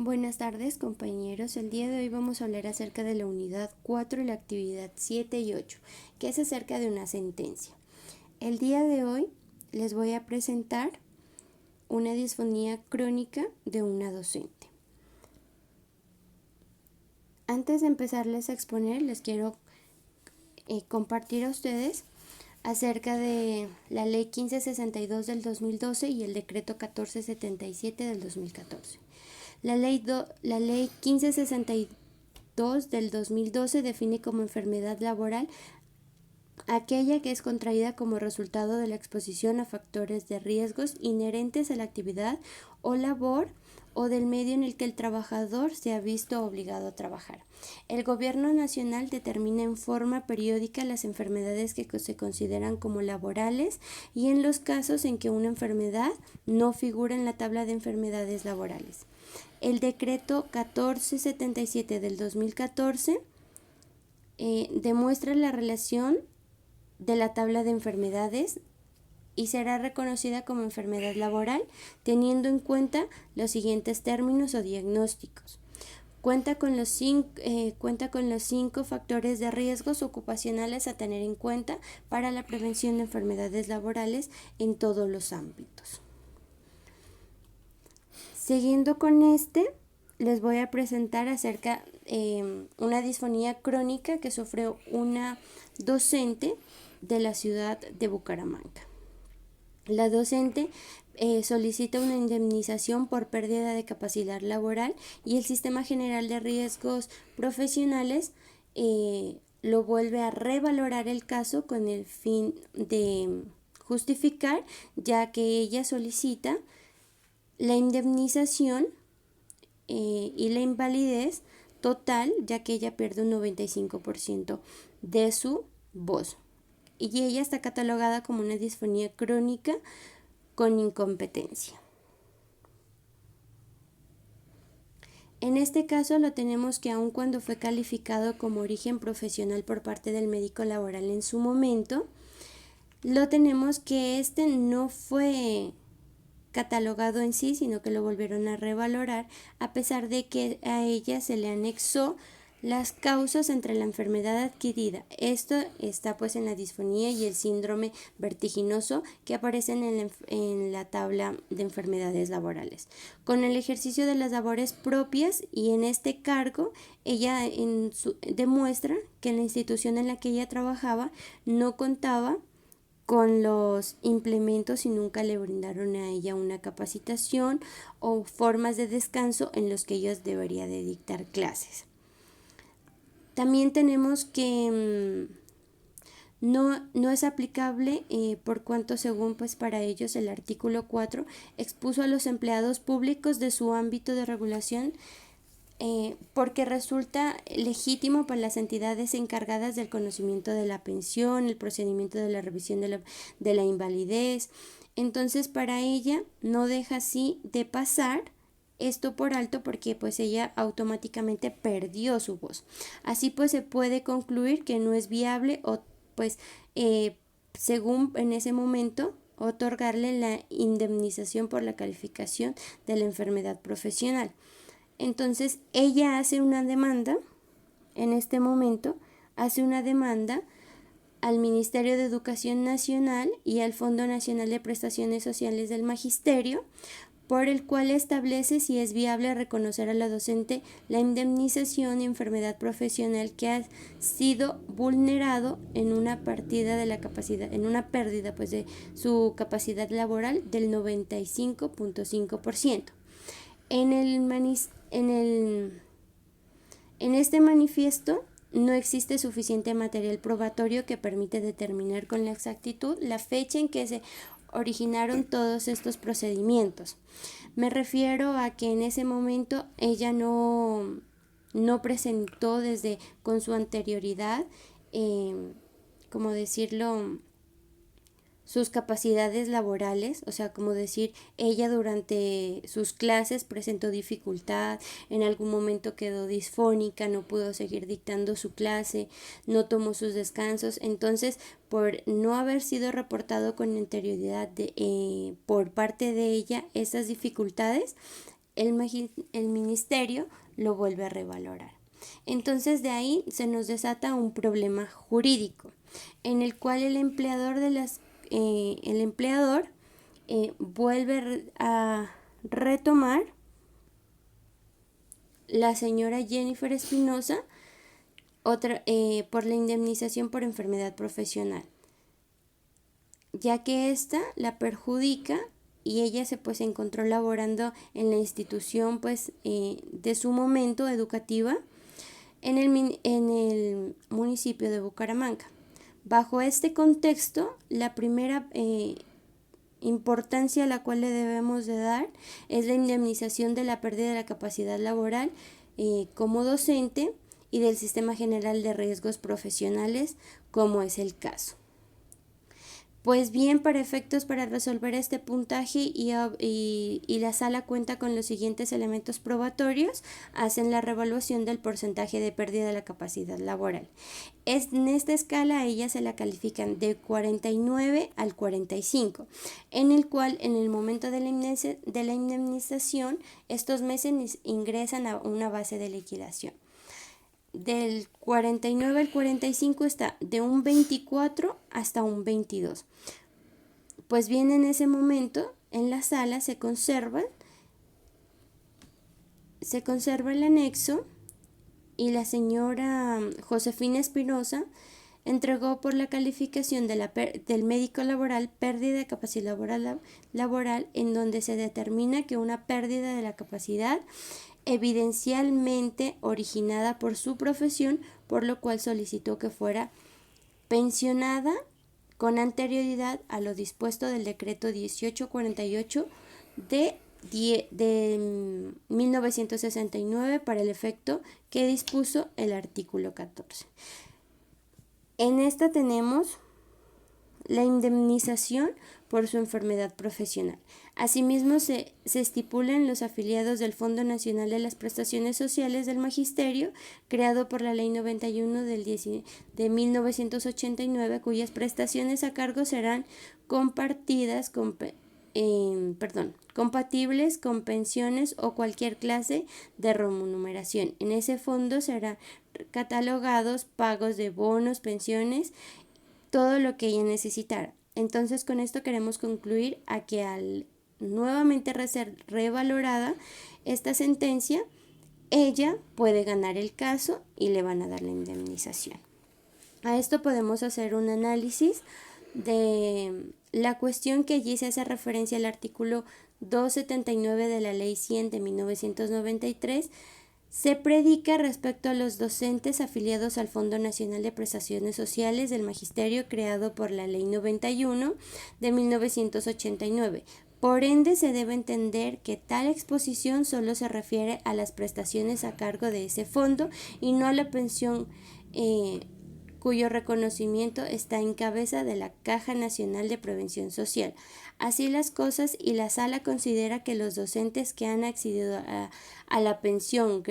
Buenas tardes, compañeros. El día de hoy vamos a hablar acerca de la unidad 4 y la actividad 7 y 8, que es acerca de una sentencia. El día de hoy les voy a presentar una disfonía crónica de una docente. Antes de empezarles a exponer, les quiero compartir a ustedes acerca de la Ley 1562 del 2012 y el Decreto 1477 del 2014. La ley 1562 del 2012 define como enfermedad laboral aquella que es contraída como resultado de la exposición a factores de riesgos inherentes a la actividad o labor o del medio en el que el trabajador se ha visto obligado a trabajar. El Gobierno Nacional determina en forma periódica las enfermedades que se consideran como laborales y en los casos en que una enfermedad no figura en la tabla de enfermedades laborales. El decreto 1477 del 2014 demuestra la relación de la tabla de enfermedades y será reconocida como enfermedad laboral teniendo en cuenta los siguientes términos o diagnósticos. Cuenta con los 5 factores de riesgos ocupacionales a tener en cuenta para la prevención de enfermedades laborales en todos los ámbitos. Siguiendo con les voy a presentar acerca de una disfonía crónica que sufrió una docente de la ciudad de Bucaramanga. La docente solicita una indemnización por pérdida de capacidad laboral y el Sistema General de Riesgos Profesionales lo vuelve a revalorar el caso con el fin de justificar, ya que ella solicita la indemnización y la invalidez total, ya que ella pierde un 95% de su voz. Y ella está catalogada como una disfonía crónica con incompetencia. En este caso lo tenemos que aun cuando fue calificado como origen profesional por parte del médico laboral en su momento, lo tenemos que no fue catalogado en sí, sino que lo volvieron a revalorar, a pesar de que a ella se le anexó las causas entre la enfermedad adquirida. Esto está pues en la disfonía y el síndrome vertiginoso que aparecen en la tabla de enfermedades laborales. Con el ejercicio de las labores propias y en este cargo, ella demuestra que la institución en la que ella trabajaba no contaba con los implementos y nunca le brindaron a ella una capacitación o formas de descanso en los que ellos debería de dictar clases. También tenemos que no es aplicable por cuanto según pues para ellos el artículo 4 expuso a los empleados públicos de su ámbito de regulación porque resulta legítimo para las entidades encargadas del conocimiento de la pensión, el procedimiento de la revisión de la invalidez. Entonces para ella no deja así de pasar esto por alto porque pues ella automáticamente perdió su voz. Así pues se puede concluir que no es viable o pues según en ese momento otorgarle la indemnización por la calificación de la enfermedad profesional. Entonces ella hace una demanda, en este momento, hace una demanda al Ministerio de Educación Nacional y al Fondo Nacional de Prestaciones Sociales del Magisterio, por el cual establece si es viable reconocer a la docente la indemnización y enfermedad profesional que ha sido vulnerado en una pérdida pues de su capacidad laboral del 95.5%. En este manifiesto no existe suficiente material probatorio que permite determinar con la exactitud la fecha en que se originaron todos estos procedimientos. Me refiero a que en ese momento ella no presentó con su anterioridad, como decirlo, sus capacidades laborales, o sea, como decir, ella durante sus clases presentó dificultad, en algún momento quedó disfónica, no pudo seguir dictando su clase, no tomó sus descansos. Entonces, por no haber sido reportado con anterioridad por parte de ella esas dificultades, el ministerio lo vuelve a revalorar. Entonces de ahí se nos desata un problema jurídico en el cual el empleador vuelve a retomar la señora Jennifer Espinosa por la indemnización por enfermedad profesional, ya que ésta la perjudica y ella se encontró laborando en la institución de su momento educativa en el municipio de Bucaramanga. Bajo este contexto, la primera importancia a la cual le debemos de dar es la indemnización de la pérdida de la capacidad laboral como docente y del Sistema General de Riesgos Profesionales, como es el caso. Pues bien, para resolver este puntaje y la sala cuenta con los siguientes elementos probatorios, hacen la revaluación del porcentaje de pérdida de la capacidad laboral. En esta escala a ella se la califican de 49 al 45, en el cual en el momento de la indemnización estos meses ingresan a una base de liquidación. Del 49 al 45 está de un 24 hasta un 22. Pues bien, en ese momento en la sala se conserva el anexo y la señora Josefina Espinosa entregó por la calificación del médico laboral pérdida de capacidad laboral, en donde se determina que una pérdida de la capacidad evidencialmente originada por su profesión, por lo cual solicitó que fuera pensionada con anterioridad a lo dispuesto del decreto 1848 de 1969 para el efecto que dispuso el artículo 14. En esta tenemos la indemnización por su enfermedad profesional. Asimismo, se estipulan los afiliados del Fondo Nacional de las Prestaciones Sociales del Magisterio, creado por la Ley 91 de 1989, cuyas prestaciones a cargo serán compatibles con pensiones o cualquier clase de remuneración. En ese fondo serán catalogados pagos de bonos, pensiones, todo lo que ella necesitara. Entonces, con esto queremos concluir a que al nuevamente ser revalorada esta sentencia, ella puede ganar el caso y le van a dar la indemnización. A esto podemos hacer un análisis de la cuestión que allí se hace referencia al artículo 279 de la Ley 100 de 1993. Se predica respecto a los docentes afiliados al Fondo Nacional de Prestaciones Sociales del Magisterio, creado por la Ley 91 de 1989. Por ende, se debe entender que tal exposición solo se refiere a las prestaciones a cargo de ese fondo y no a la pensión cuyo reconocimiento está en cabeza de la Caja Nacional de Prevención Social. Así las cosas, y la sala considera que los docentes que han accedido a la pensión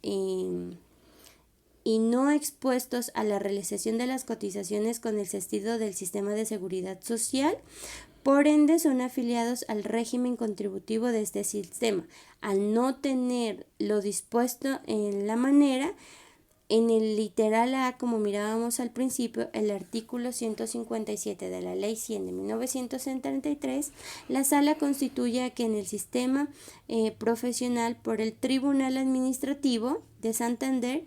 y no expuestos a la realización de las cotizaciones con el sentido del sistema de seguridad social, por ende son afiliados al régimen contributivo de este sistema. Al no tener lo dispuesto en la manera, en el literal A, como mirábamos al principio, el artículo 157 de la Ley 100 de 1933, la sala constituye que en el sistema profesional por el Tribunal Administrativo de Santander,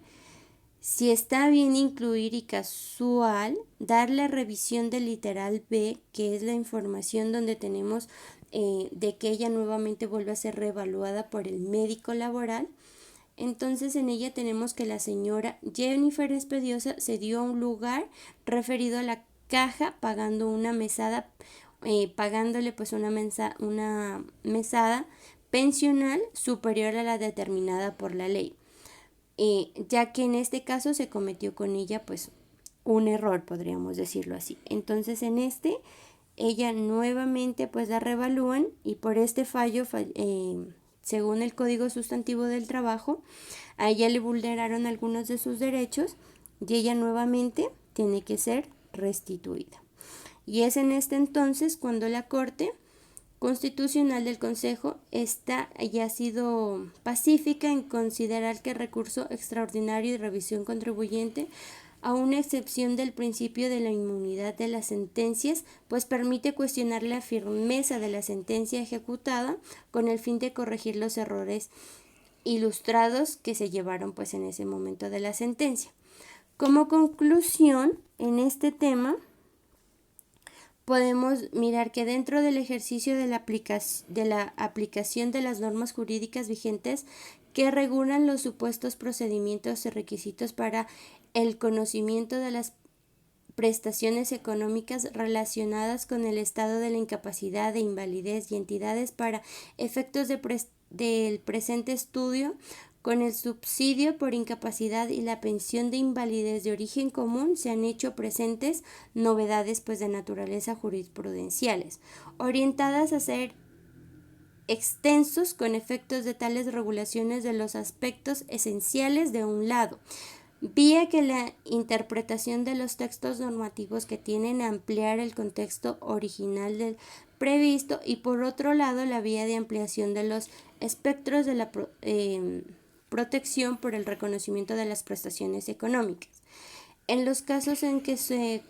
si está bien incluir y casual, dar la revisión del literal B, que es la información donde tenemos de que ella nuevamente vuelve a ser reevaluada por el médico laboral. Entonces en ella tenemos que la señora Jennifer Espinosa se dio a un lugar referido a la caja pagando una mesada, pagándole una mesada pensional superior a la determinada por la ley, ya que en este caso se cometió con ella un error, podríamos decirlo así. Entonces en ella nuevamente la revalúan y por este fallo, según el Código Sustantivo del Trabajo, a ella le vulneraron algunos de sus derechos y ella nuevamente tiene que ser restituida. Y es en este entonces cuando la Corte Constitucional del Consejo esta ya ha sido pacífica en considerar que el recurso extraordinario y revisión contribuyente, a una excepción del principio de la inmunidad de las sentencias, pues permite cuestionar la firmeza de la sentencia ejecutada con el fin de corregir los errores ilustrados que se llevaron pues en ese momento de la sentencia. Como conclusión, en este tema podemos mirar que dentro del ejercicio de la aplicación de las normas jurídicas vigentes que regulan los supuestos procedimientos y requisitos para el conocimiento de las prestaciones económicas relacionadas con el estado de la incapacidad, de invalidez y entidades para efectos del presente estudio, con el subsidio por incapacidad y la pensión de invalidez de origen común, se han hecho presentes novedades pues de naturaleza jurisprudenciales, orientadas a ser extensos con efectos de tales regulaciones de los aspectos esenciales de un lado, vía que la interpretación de los textos normativos que tienen a ampliar el contexto original del previsto, y por otro lado la vía de ampliación de los espectros de la protección por el reconocimiento de las prestaciones económicas. En los casos en que se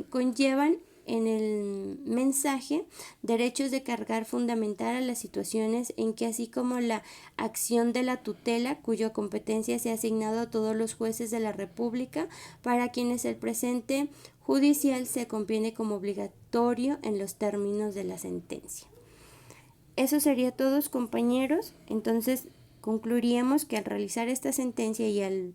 conllevan en el mensaje derechos de cargar fundamental a las situaciones en que, así como la acción de la tutela, cuya competencia se ha asignado a todos los jueces de la República, para quienes el presente judicial se conviene como obligatorio en los términos de la sentencia. Eso sería todo, compañeros. Entonces concluiríamos que al realizar esta sentencia y al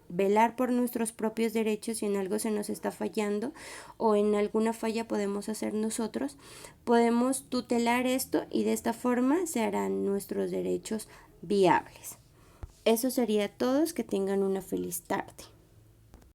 velar por nuestros propios derechos, si en algo se nos está fallando o en alguna falla podemos hacer nosotros, podemos tutelar esto y de esta forma se harán nuestros derechos viables. Eso sería todo, que tengan una feliz tarde.